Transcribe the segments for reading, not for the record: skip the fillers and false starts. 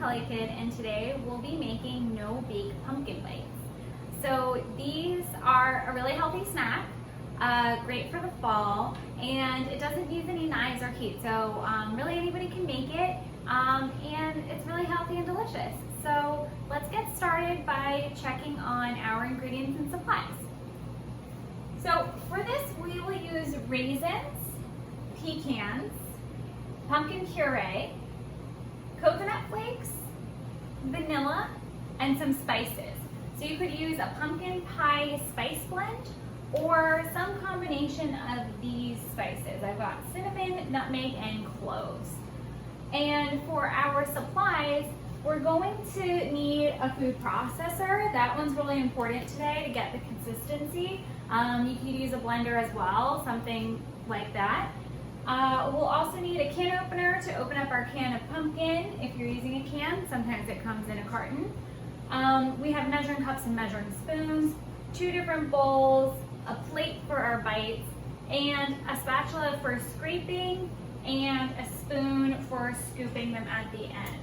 Kid, and today we'll be making no-bake pumpkin bites. So these are a really healthy snack, great for the fall, and it doesn't use any knives or heat, so really anybody can make it, and it's really healthy and delicious. So let's get started by checking on our ingredients and supplies. So for this we will use raisins, pecans, pumpkin puree, coconut flakes, vanilla, and some spices. So you could use a pumpkin pie spice blend or some combination of these spices. I've got cinnamon, nutmeg, and cloves. And for our supplies, we're going to need a food processor. That one's really important today to get the consistency. You could use a blender as well, something like that. We'll also need a can opener to open up our can of pumpkin if you're using a can. Sometimes it comes in a carton. We have measuring cups and measuring spoons, 2 different bowls, a plate for our bites, and a spatula for scraping, and a spoon for scooping them at the end.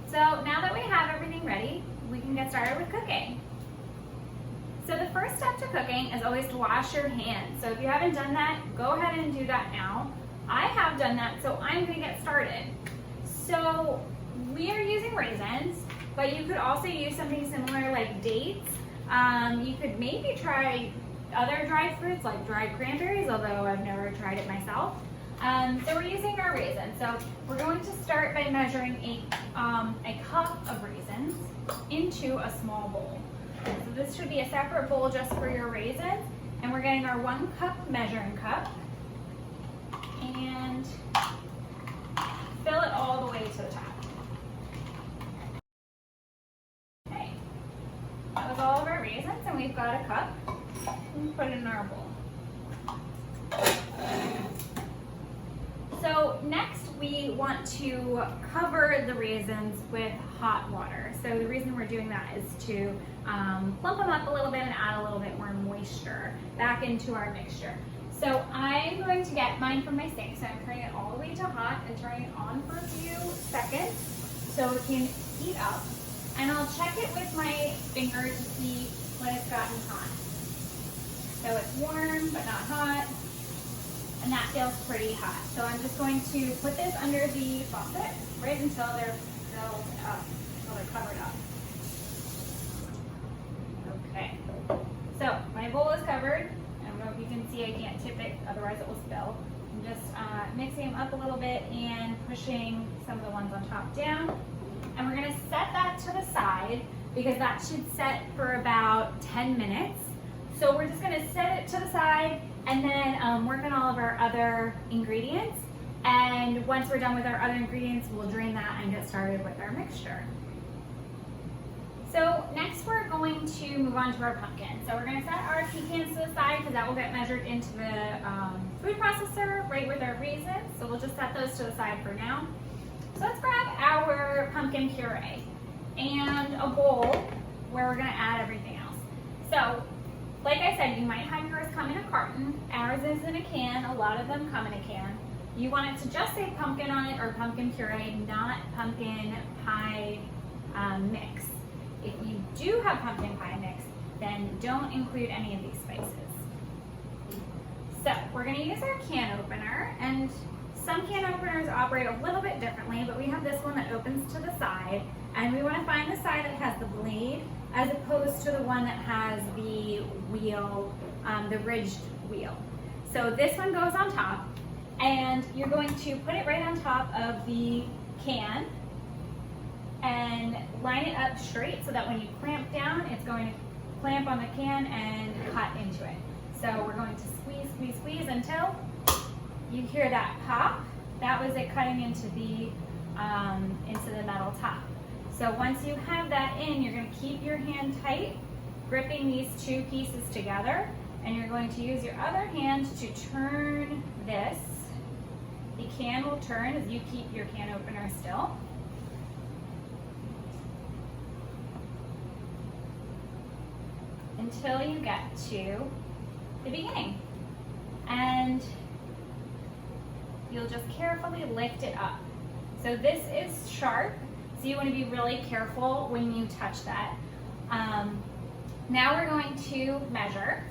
So now that we have everything ready, we can get started with cooking. So the first step to cooking is always to wash your hands. So if you haven't done that, go ahead and do that now. I have done that, so I'm gonna get started. So we are using raisins, but you could also use something similar like dates. You could maybe try other dried fruits like dried cranberries, although I've never tried it myself. So we're using our raisins. So we're going to start by measuring a cup of raisins into a small bowl. So this should be a separate bowl just for your raisins, and we're getting our 1 cup measuring cup and fill it all the way to the top. Okay, that was all of our raisins, and we've got a cup. We'll put it in our bowl. So next we want to cover the raisins with hot water. So the reason we're doing that is to plump them up a little bit and add a little bit more moisture back into our mixture. So I'm going to get mine from my sink. So I'm turning it all the way to hot and turning it on for a few seconds so it can heat up. And I'll check it with my finger to see when it's gotten hot. So it's warm but not hot. And that feels pretty hot. So I'm just going to put this under the faucet right until they're filled up, until they're covered up. Okay, so my bowl is covered. I don't know if you can see, I can't tip it, otherwise it will spill. I'm just mixing them up a little bit and pushing some of the ones on top down. And we're gonna set that to the side because that should set for about 10 minutes. So we're just gonna set it to the side and then work on all of our other ingredients. And once we're done with our other ingredients, we'll drain that and get started with our mixture. So next we're going to move on to our pumpkin. So we're gonna set our pecans to the side because that will get measured into the food processor right with our raisins. So we'll just set those to the side for now. So let's grab our pumpkin puree and a bowl where we're gonna add everything else. So like I said, you might have yours come in a carton. Ours is in a can. A lot of them come in a can. You want it to just say pumpkin on it or pumpkin puree, not pumpkin pie mix. If you do have pumpkin pie mix, then don't include any of these spices. So we're going to use our can opener, and some can openers operate a little bit differently, but we have this one that opens to the side, and we want to find the side that has the blade as opposed to the one that has the wheel, the ridged wheel. So this one goes on top, and you're going to put it right on top of the can and line it up straight so that when you clamp down, it's going to clamp on the can and cut into it. So we're going to squeeze, squeeze, squeeze until you hear that pop. That was it cutting into the metal top. So once you have that in, you're going to keep your hand tight, gripping these 2 pieces together, and you're going to use your other hand to turn this. The can will turn as you keep your can opener still. Until you get to the beginning. And you'll just carefully lift it up. So this is sharp, so you want to be really careful when you touch that. Now we're going to measure.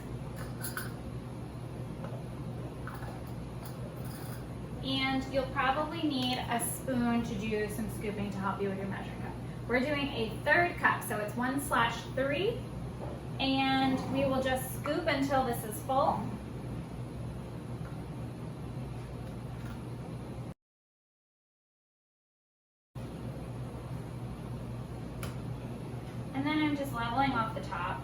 And you'll probably need a spoon to do some scooping to help you with your measuring cup. We're doing a 1/3 cup, so it's 1/3. And we will just scoop until this is full. And then I'm just leveling off the top.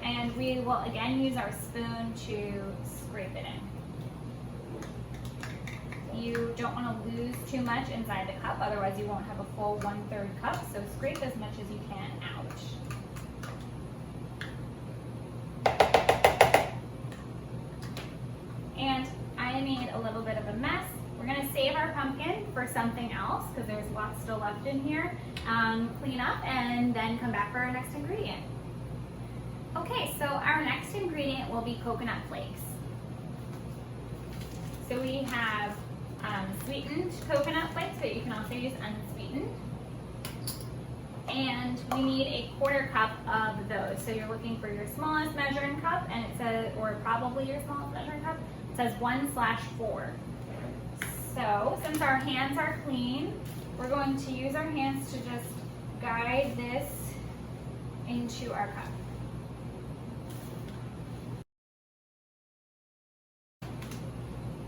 And we will again use our spoon to scrape it in. You don't want to lose too much inside the cup, otherwise you won't have a full 1/3 cup, so scrape as much as you can out. And I made a little bit of a mess. We're going to save our pumpkin for something else because there's lots still left in here. Clean up and then come back for our next ingredient. Okay, so our next ingredient will be coconut flakes. So we have sweetened coconut flakes, but you can also use unsweetened. And we need a 1/4 cup of those. So you're looking for your smallest measuring cup, and it says, or probably your smallest measuring cup, it says 1/4. So since our hands are clean, we're going to use our hands to just guide this into our cup.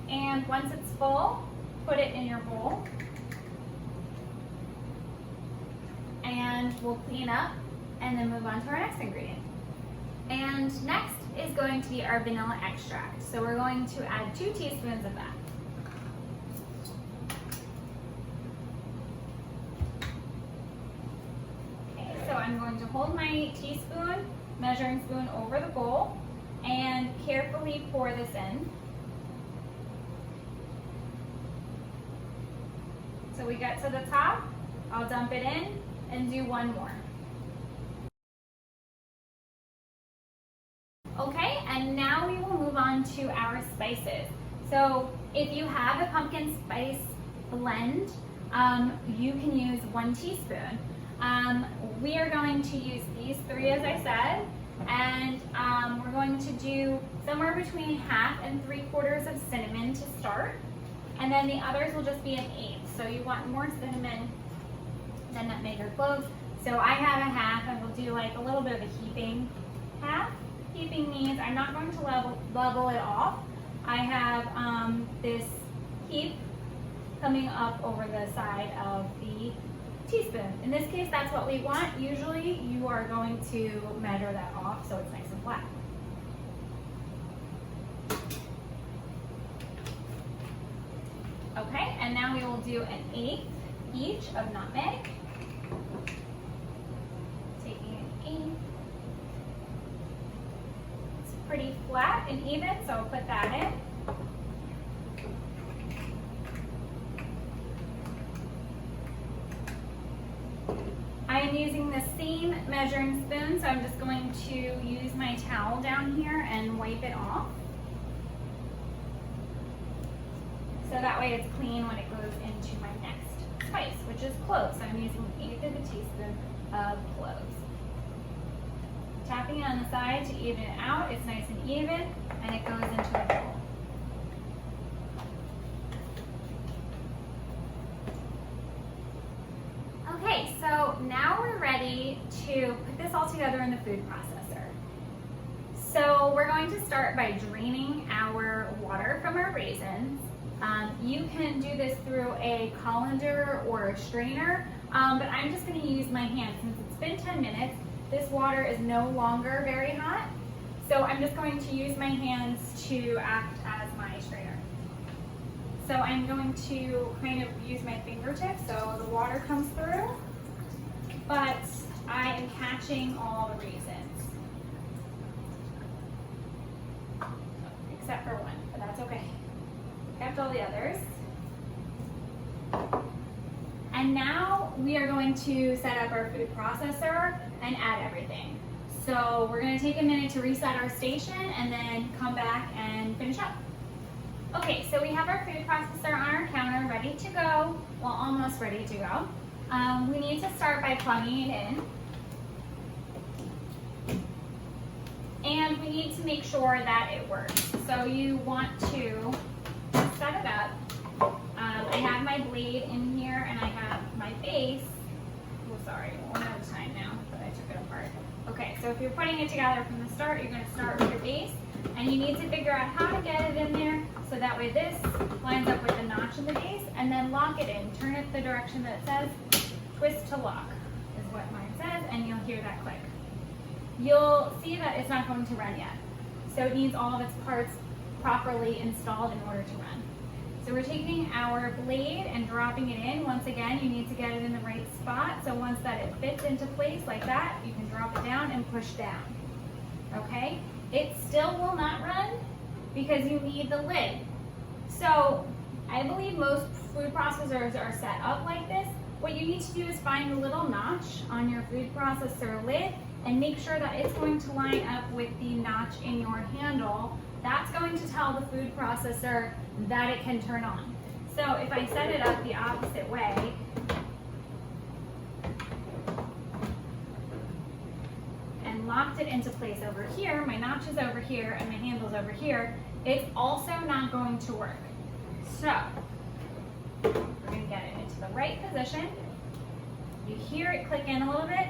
And once it's full, put it in your bowl. And we'll clean up and then move on to our next ingredient. And next is going to be our vanilla extract. So we're going to add 2 teaspoons of that. Okay, so I'm going to hold my teaspoon, measuring spoon over the bowl and carefully pour this in. So we got to the top, I'll dump it in and do one more. Okay, and now we will move on to our spices. So if you have a pumpkin spice blend, you can use 1 teaspoon. We are going to use these 3 as I said, and we're going to do somewhere between 1/2 and 3/4 of cinnamon to start. And then the others will just be 1/8. So you want more cinnamon than nutmeg or cloves. So I have 1/2 and we'll do like a little bit of a heaping half. Heaping means I'm not going to level it off. I have this heap coming up over the side of the teaspoon. In this case, that's what we want. Usually you are going to measure that off so it's nice and flat. Okay, and now we will do 1/8 each of nutmeg. Taking 1/8. It's pretty flat and even, so I'll put that in. I am using the same measuring spoon, so I'm just going to use my towel down here and wipe it off. So that way it's clean when it goes into my next spice, which is cloves. So I'm using 1/8 of a teaspoon of cloves. Tapping it on the side to even it out. It's nice and even, and it goes into a bowl. Okay, so now we're ready to put this all together in the food processor. So we're going to start by draining our water from our raisins. You can do this through a colander or a strainer, but I'm just going to use my hand. Since it's been 10 minutes, this water is no longer very hot, so I'm just going to use my hands to act as my strainer. So I'm going to kind of use my fingertips so the water comes through, but I am catching all the raisins, except for one, but that's okay. Kept all the others. And now we are going to set up our food processor and add everything. So we're going to take a minute to reset our station and then come back and finish up. Okay, so we have our food processor on our counter ready to go. Well, almost ready to go. We need to start by plugging it in. And we need to make sure that it works. So you want to set it up. I have my blade in here and I have my base. Oh, sorry, one at a time now, but I took it apart. Okay, so if you're putting it together from the start, you're going to start with your base. And you need to figure out how to get it in there so that way this lines up with the notch in the base, and then lock it in. Turn it the direction that it says, twist to lock is what mine says, and you'll hear that click. You'll see that it's not going to run yet. So it needs all of its parts properly installed in order to run. So we're taking our blade and dropping it in. Once again, you need to get it in the right spot. So once that it fits into place like that, you can drop it down and push down. Okay? It still will not run because you need the lid. So I believe most food processors are set up like this. What you need to do is find a little notch on your food processor lid and make sure that it's going to line up with the notch in your handle. That's going to tell the food processor that it can turn on. So if I set it up the opposite way, and locked it into place over here, my notch is over here and my handle's over here, it's also not going to work. So we're going to get it into the right position. You hear it click in a little bit,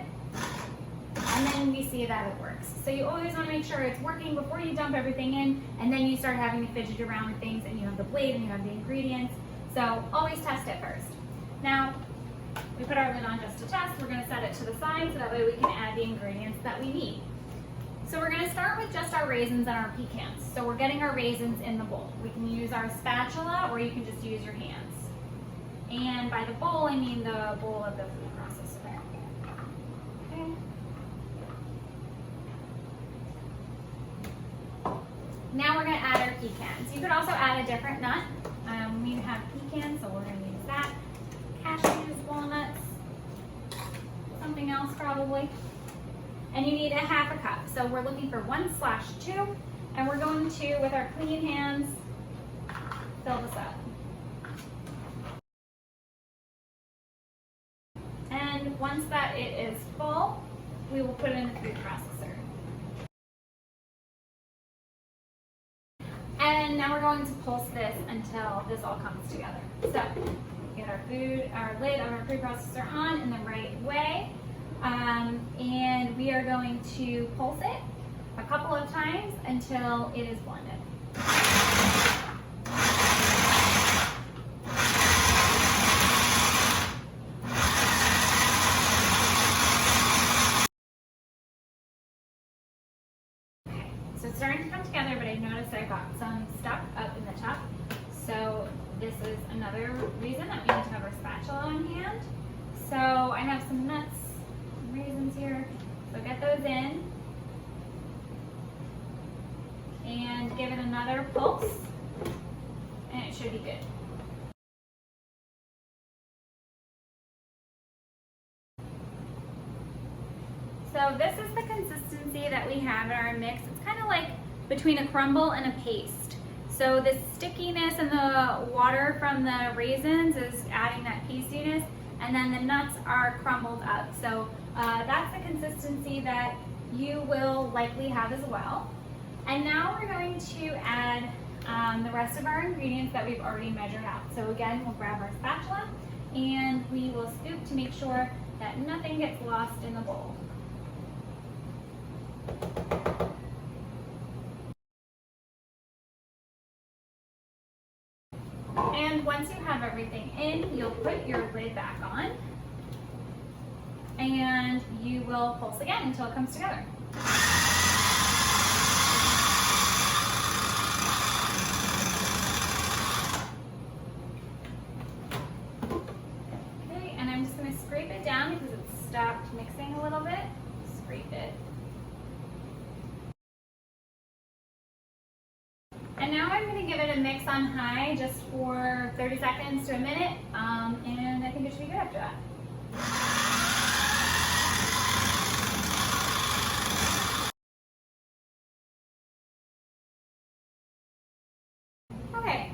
and then we see that it works. So you always want to make sure it's working before you dump everything in, and then you start having to fidget around with things, and you have the blade and you have the ingredients. So always test it first. Now, we put our lid on just to test. We're going to set it to the side so that way we can add the ingredients that we need. So we're going to start with just our raisins and our pecans. So we're getting our raisins in the bowl. We can use our spatula or you can just use your hands. And by the bowl, I mean the bowl of the food processor. Okay. Now we're going to add our pecans. You could also add a different nut. We have pecans, so we're going to use that. Cashews, walnuts, something else probably. And you need a half a cup. So we're looking for 1/2, and we're going to, with our clean hands, fill this up. And once that it is full, we will put it in the food processor. And now we're going to pulse this until this all comes together. So get our lid of our food processor on in the right way. And we are going to pulse it a couple of times until it is blended. Okay, so it's starting to come together, but I noticed I got some stuck up in the top. So this is another reason that we need to have our spatula on hand. So I have some nuts, raisins here, so get those in and give it another pulse and it should be good. So this is the consistency that we have in our mix. It's kind of like between a crumble and a paste. So the stickiness and the water from the raisins is adding that pastiness, and then the nuts are crumbled up. So that's the consistency that you will likely have as well. And now we're going to add the rest of our ingredients that we've already measured out. So again, we'll grab our spatula and we will scoop to make sure that nothing gets lost in the bowl. And once you have everything in, you'll put your lid back on and you will pulse again until it comes together. Okay, and I'm just going to scrape it down because it's stopped mixing a little bit. Scrape it. And now I'm going to give it a mix on high just for 30 seconds to a minute, and I think it should be good after that. Okay,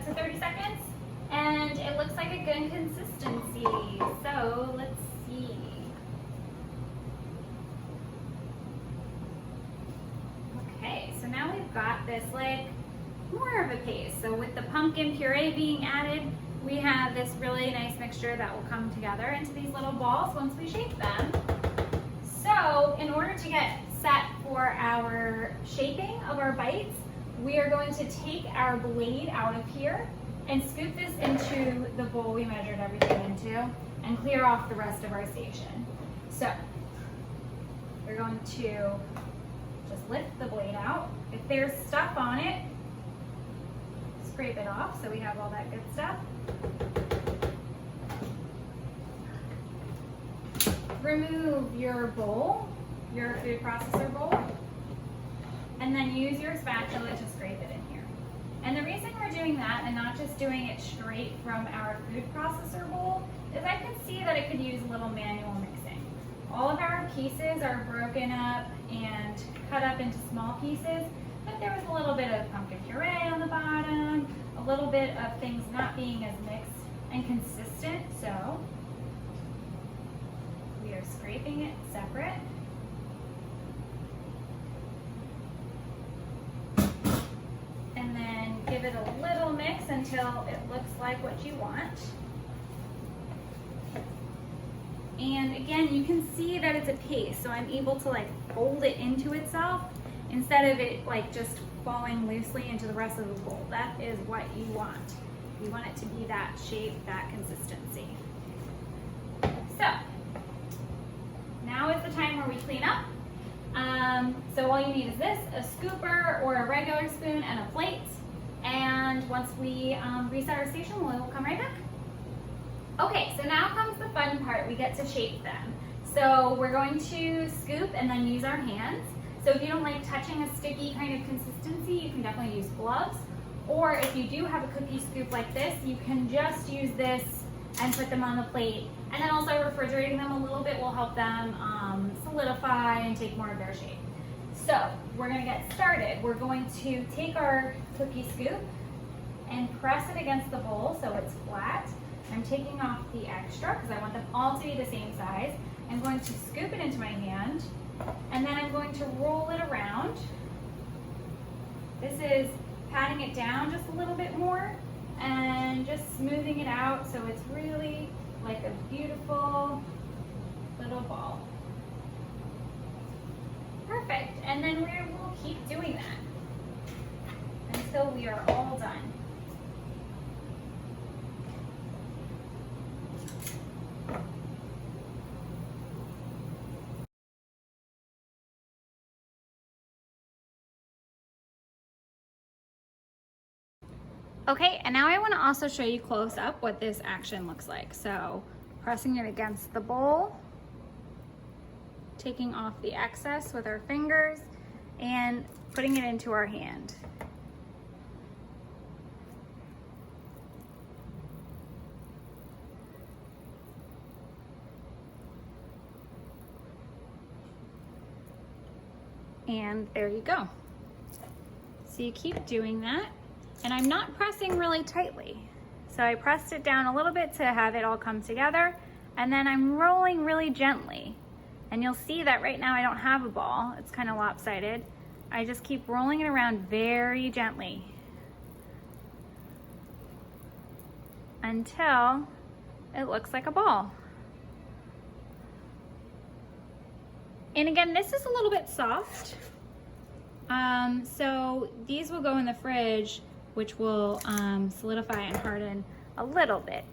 to 30 seconds, and it looks like a good consistency. So let's see. Okay, so now we've got this like more of a paste. So with the pumpkin puree being added, we have this really nice mixture that will come together into these little balls once we shape them. So in order to get set for our shaping of our bites, we are going to take our blade out of here and scoop this into the bowl we measured everything into and clear off the rest of our station. So we're going to just lift the blade out. If there's stuff on it, scrape it off so we have all that good stuff. Remove your bowl, your food processor bowl, and then use your spatula to scrape it in here. And the reason we're doing that and not just doing it straight from our food processor bowl is I can see that it could use a little manual mixing. All of our pieces are broken up and cut up into small pieces, but there was a little bit of pumpkin puree on the bottom, a little bit of things not being as mixed and consistent, so we are scraping it separate. And then give it a little mix until it looks like what you want. And again, you can see that it's a paste, so I'm able to like fold it into itself instead of it like just falling loosely into the rest of the bowl. That is what you want. You want it to be that shape, that consistency. So now is the time where we clean up. So all you need is this, a scooper or a regular spoon and a plate. And once we reset our station, we'll come right back. Okay, so now comes the fun part. We get to shape them. So we're going to scoop and then use our hands. So if you don't like touching a sticky kind of consistency, you can definitely use gloves. Or if you do have a cookie scoop like this, you can just use this and put them on the plate. And then also refrigerating them a little bit will help them solidify and take more of their shape. So we're gonna get started. We're going to take our cookie scoop and press it against the bowl so it's flat. I'm taking off the extra because I want them all to be the same size. I'm going to scoop it into my hand, and then I'm going to roll it around. This is patting it down just a little bit more and just smoothing it out so it's really like a beautiful little ball. Perfect, and then we'll keep doing that until we are all done. Okay, and now I want to also show you close up what this action looks like. So pressing it against the bowl, taking off the excess with our fingers, and putting it into our hand. And there you go. So you keep doing that. And I'm not pressing really tightly. So I pressed it down a little bit to have it all come together, and then I'm rolling really gently. And you'll see that right now I don't have a ball. It's kind of lopsided. I just keep rolling it around very gently until it looks like a ball. And again, this is a little bit soft. So these will go in the fridge, which will solidify and harden a little bit.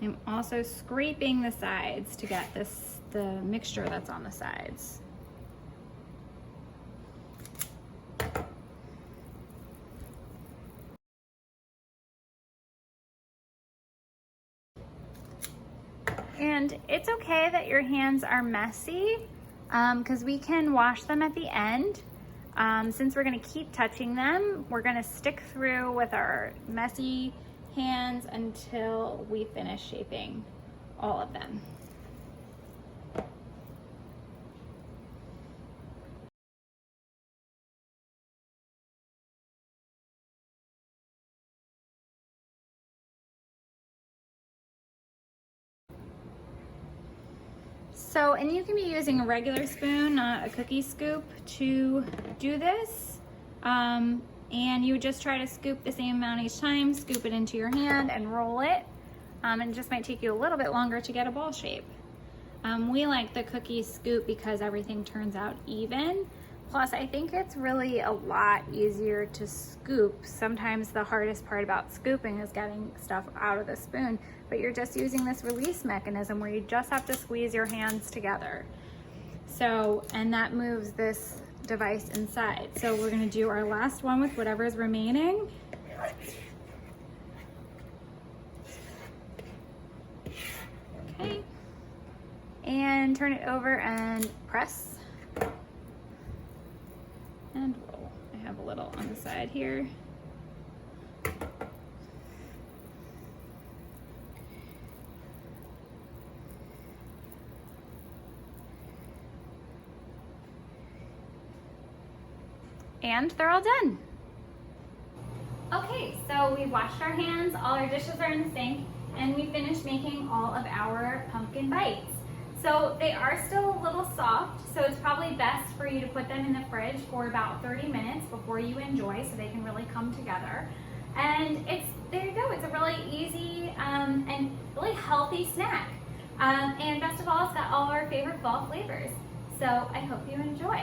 I'm also scraping the sides to get the mixture that's on the sides. And it's okay that your hands are messy because we can wash them at the end. Since we're gonna keep touching them, we're gonna stick through with our messy hands until we finish shaping all of them. So, and you can be using a regular spoon, not a cookie scoop, to do this. And you just try to scoop the same amount each time, scoop it into your hand and roll it. It just might take you a little bit longer to get a ball shape. We like the cookie scoop because everything turns out even. Plus, I think it's really a lot easier to scoop. Sometimes the hardest part about scooping is getting stuff out of the spoon, but you're just using this release mechanism where you just have to squeeze your hands together. So, and that moves this device inside. So we're gonna do our last one with whatever's remaining. Okay. And turn it over and press. And roll. I have a little on the side here. And they're all done. Okay, so we washed our hands, all our dishes are in the sink, and we finished making all of our pumpkin bites. So they are still a little soft, so it's probably best for you to put them in the fridge for about 30 minutes before you enjoy, so they can really come together. And there you go, it's a really easy and really healthy snack. And best of all, it's got all our favorite fall flavors. So I hope you enjoy.